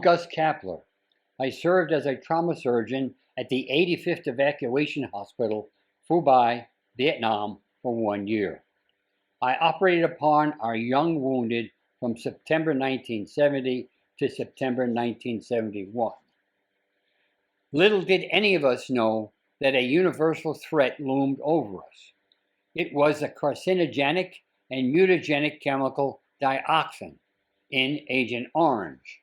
Gus Kapler. I served as a trauma surgeon at the 85th Evacuation Hospital, Phu Bai, Vietnam, for 1 year. I operated upon our young wounded from September 1970 to September 1971. Little did any of us know that a universal threat loomed over us. It was the carcinogenic and mutagenic chemical dioxin in Agent Orange.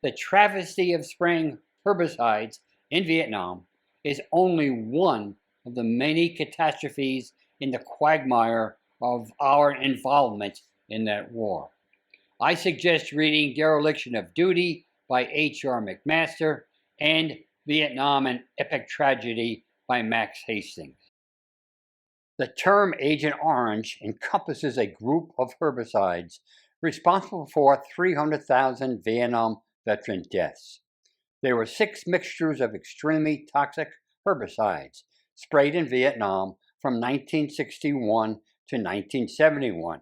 The travesty of spraying herbicides in Vietnam is only one of the many catastrophes in the quagmire of our involvement in that war. I suggest reading Dereliction of Duty by H.R. McMaster and Vietnam, an Epic Tragedy by Max Hastings. The term Agent Orange encompasses a group of herbicides responsible for 300,000 Vietnam veteran deaths. There were 6 mixtures of extremely toxic herbicides sprayed in Vietnam from 1961 to 1971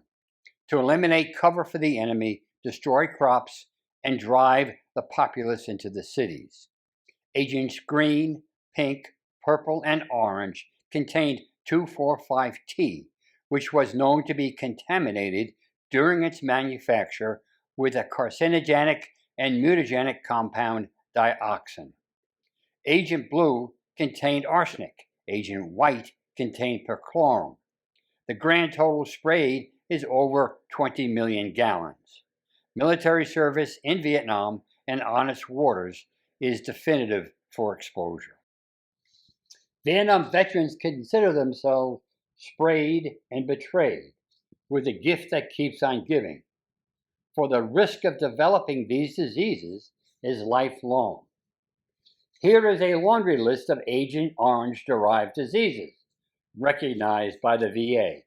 to eliminate cover for the enemy, destroy crops, and drive the populace into the cities. Agents green, pink, purple, and orange contained 2,4,5-T, which was known to be contaminated during its manufacture with a carcinogenic and mutagenic compound dioxin. Agent blue contained arsenic. Agent white contained perchlorate. The grand total sprayed is over 20 million gallons. Military service in Vietnam and honest waters is definitive for exposure. Vietnam veterans consider themselves sprayed and betrayed with a gift that keeps on giving, for the risk of developing these diseases is lifelong. Here is a laundry list of Agent Orange-derived diseases recognized by the VA.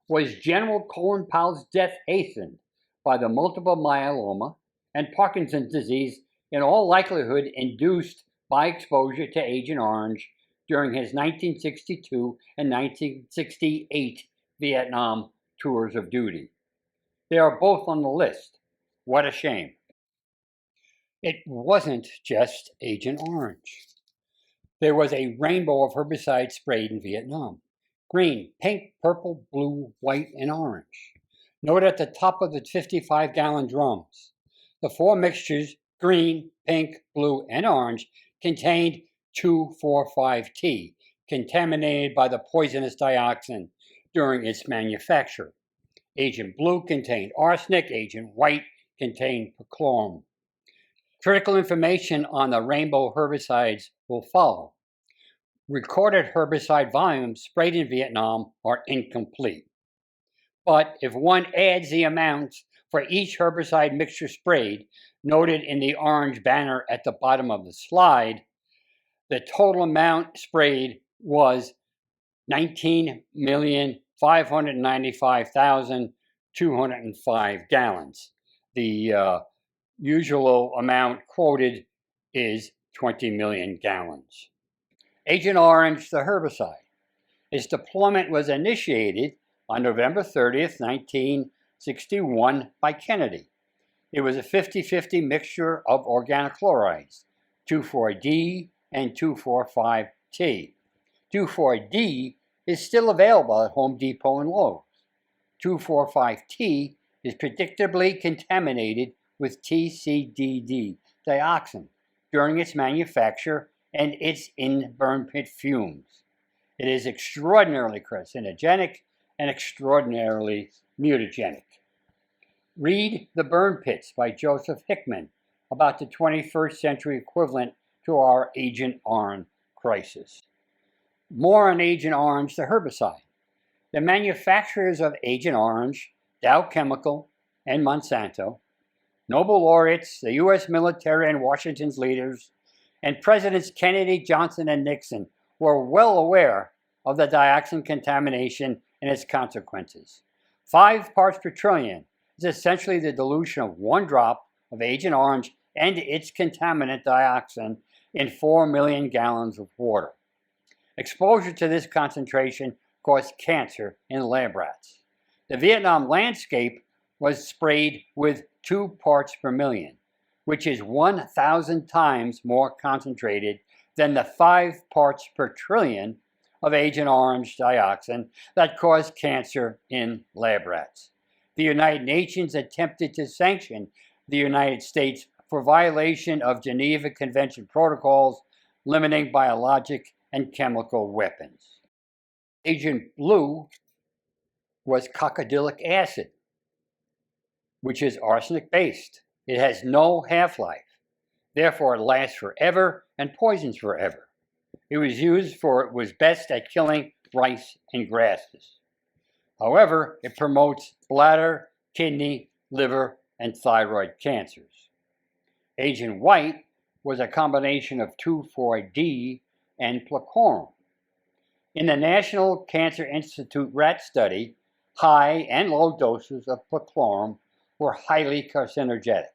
Was General Colin Powell's death hastened by the multiple myeloma and Parkinson's disease, in all likelihood induced by exposure to Agent Orange during his 1962 and 1968 Vietnam tours of duty? They are both on the list. What a shame. It wasn't just Agent Orange. There was a rainbow of herbicides sprayed in Vietnam. Green, pink, purple, blue, white, and orange. Note at the top of the 55-gallon drums. The 4 mixtures, green, pink, blue, and orange, contained 2,4,5-T, contaminated by the poisonous dioxin during its manufacture. Agent blue contained arsenic. Agent white contained perchlorate. Critical information on the rainbow herbicides will follow. Recorded herbicide volumes sprayed in Vietnam are incomplete. But if one adds the amounts for each herbicide mixture sprayed, noted in the orange banner at the bottom of the slide, the total amount sprayed was 19,595,205 gallons. The usual amount quoted is 20 million gallons. Agent Orange, the herbicide. Its deployment was initiated on November 30th, 1961 by Kennedy. It was a 50-50 mixture of organochlorides, 2,4-D and 2,4,5-T. 2,4-D is still available at Home Depot and Lowe's. 2,4,5-T is predictably contaminated with TCDD, dioxin, during its manufacture and its in burn pit fumes. It is extraordinarily carcinogenic and extraordinarily mutagenic. Read The Burn Pits by Joseph Hickman about the 21st century equivalent to our Agent Orange crisis. More on Agent Orange, the herbicide. The manufacturers of Agent Orange, Dow Chemical, and Monsanto, Nobel laureates, the U.S. military and Washington's leaders, and Presidents Kennedy, Johnson, and Nixon were well aware of the dioxin contamination and its consequences. 5 parts per trillion is essentially the dilution of 1 drop of Agent Orange and its contaminant dioxin in 4 million gallons of water. Exposure to this concentration caused cancer in lab rats. The Vietnam landscape was sprayed with 2 parts per million. which is 1,000 times more concentrated than the 5 parts per trillion of Agent Orange dioxin that caused cancer in lab rats. The United Nations attempted to sanction the United States for violation of Geneva Convention protocols limiting biologic and chemical weapons. Agent Blue was cocodilic acid, which is arsenic-based. It has no half-life. Therefore, it lasts forever and poisons forever. It was used for it was best at killing rice and grasses. However, it promotes bladder, kidney, liver, and thyroid cancers. Agent White was a combination of 2,4-D and placorum. In the National Cancer Institute rat study, high and low doses of placorum were highly carcinogenic.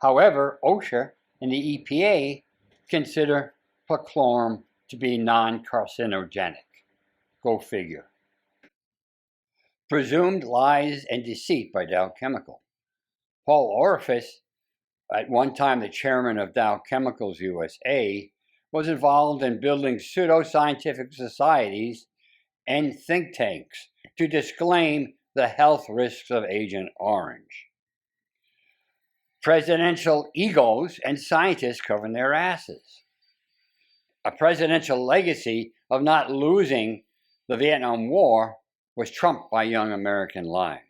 However, OSHA and the EPA consider placorum to be non-carcinogenic. Go figure. Presumed lies and deceit by Dow Chemical. Paul Orifice, at one time the chairman of Dow Chemicals USA, was involved in building pseudo-scientific societies and think tanks to disclaim the health risks of Agent Orange. Presidential egos and scientists covering their asses. A presidential legacy of not losing the Vietnam War was trumped by young American lives.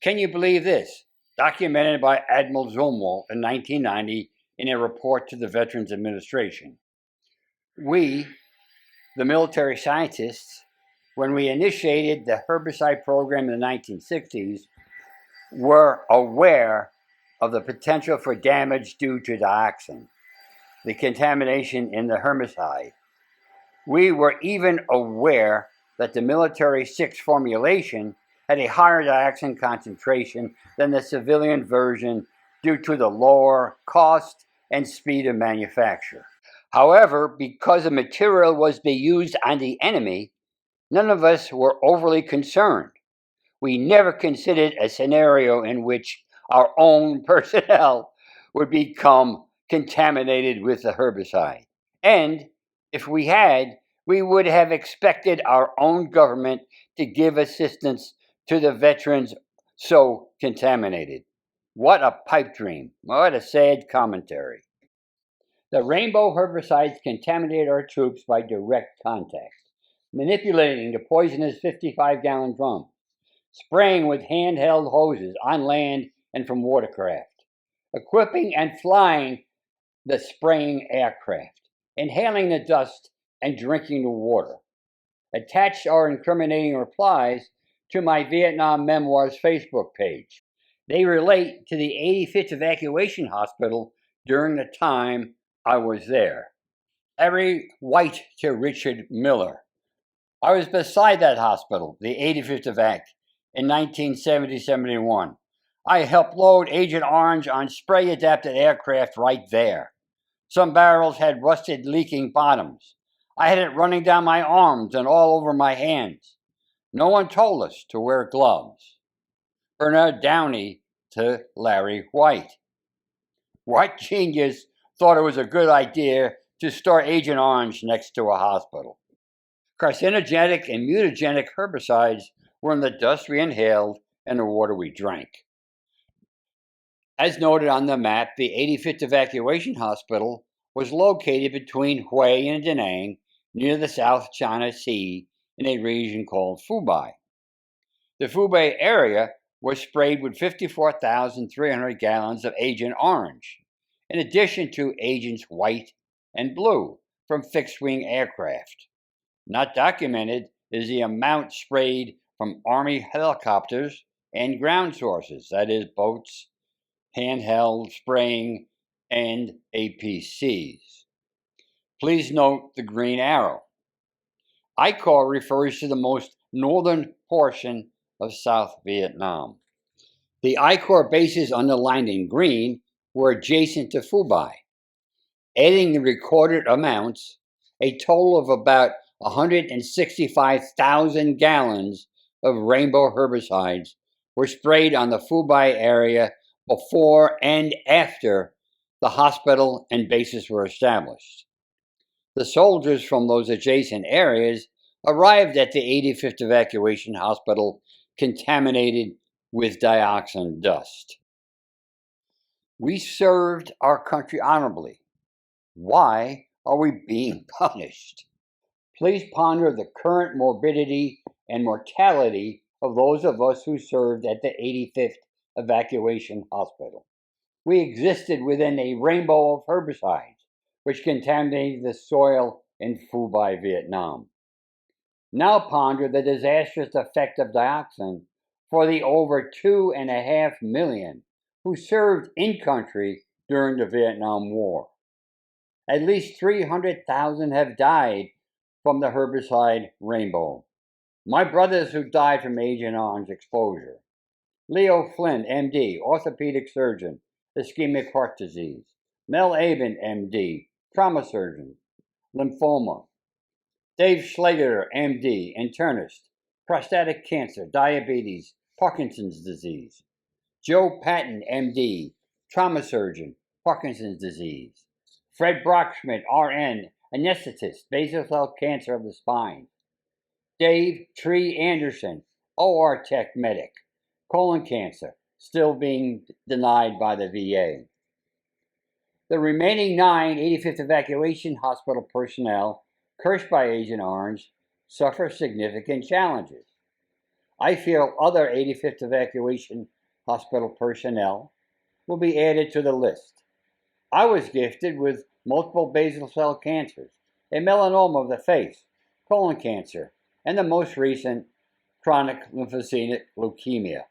Can you believe this? Documented by Admiral Zumwalt in 1990 in a report to the Veterans Administration. We, the military scientists, when we initiated the herbicide program in the 1960s, were aware of the potential for damage due to dioxin, the contamination in the herbicide. We were even aware that the military 6 formulation had a higher dioxin concentration than the civilian version due to the lower cost and speed of manufacture. However, because the material was being used on the enemy, none of us were overly concerned. We never considered a scenario in which our own personnel would become contaminated with the herbicide. And if we had, we would have expected our own government to give assistance to the veterans so contaminated. What a pipe dream. What a sad commentary. The rainbow herbicides contaminate our troops by direct contact, manipulating the poisonous 55-gallon drum, spraying with handheld hoses on land and from watercraft, equipping and flying the spraying aircraft, inhaling the dust and drinking the water. Attached are incriminating replies to my Vietnam Memoirs Facebook page. They relate to the 85th Evacuation Hospital during the time I was there. Larry White to Richard Miller. I was beside that hospital, the 85th Evac, in 1970-71. I helped load Agent Orange on spray-adapted aircraft right there. Some barrels had rusted, leaking bottoms. I had it running down my arms and all over my hands. No one told us to wear gloves. Bernard Downey to Larry White. What genius thought it was a good idea to store Agent Orange next to a hospital? Carcinogenic and mutagenic herbicides were in the dust we inhaled and the water we drank. As noted on the map, the 85th Evacuation Hospital was located between Hue and Da Nang, near the South China Sea, in a region called Phu Bai. The Fubai area was sprayed with 54,300 gallons of Agent Orange, in addition to Agents White and Blue from fixed-wing aircraft. Not documented is the amount sprayed from Army helicopters and ground sources, that is, boats, handheld spraying, and APCs. Please note the green arrow. ICOR refers to the most northern portion of South Vietnam. The ICOR bases underlined in green were adjacent to Phu Bai. Adding the recorded amounts, a total of about 165,000 gallons of rainbow herbicides were sprayed on the Phu Bai area before and after the hospital and bases were established. The soldiers from those adjacent areas arrived at the 85th Evacuation Hospital contaminated with dioxin dust. We served our country honorably. Why are we being punished? Please ponder the current morbidity and mortality of those of us who served at the 85th Evacuation Hospital. We existed within a rainbow of herbicides, which contaminated the soil in Phu Bai, Vietnam. Now ponder the disastrous effect of dioxin for the over 2.5 million who served in country during the Vietnam War. At least 300,000 have died from the herbicide rainbow. My brothers who died from Agent Orange exposure. Leo Flynn, MD, orthopedic surgeon, ischemic heart disease. Mel Aben, MD, trauma surgeon, lymphoma. Dave Schlager, MD, internist, prostatic cancer, diabetes, Parkinson's disease. Joe Patton, MD, trauma surgeon, Parkinson's disease. Fred Brockschmidt, RN, anesthetist, basal cell cancer of the spine. Dave Tree Anderson, OR Tech medic, colon cancer, still being denied by the VA. The remaining 9 85th Evacuation Hospital personnel, cursed by Agent Orange, suffer significant challenges. I feel other 85th Evacuation Hospital personnel will be added to the list. I was gifted with multiple basal cell cancers, a melanoma of the face, colon cancer, and the most recent chronic lymphocytic leukemia.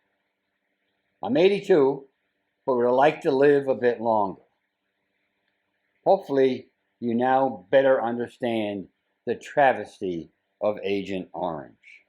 I'm 82, but would like to live a bit longer. Hopefully, you now better understand the travesty of Agent Orange.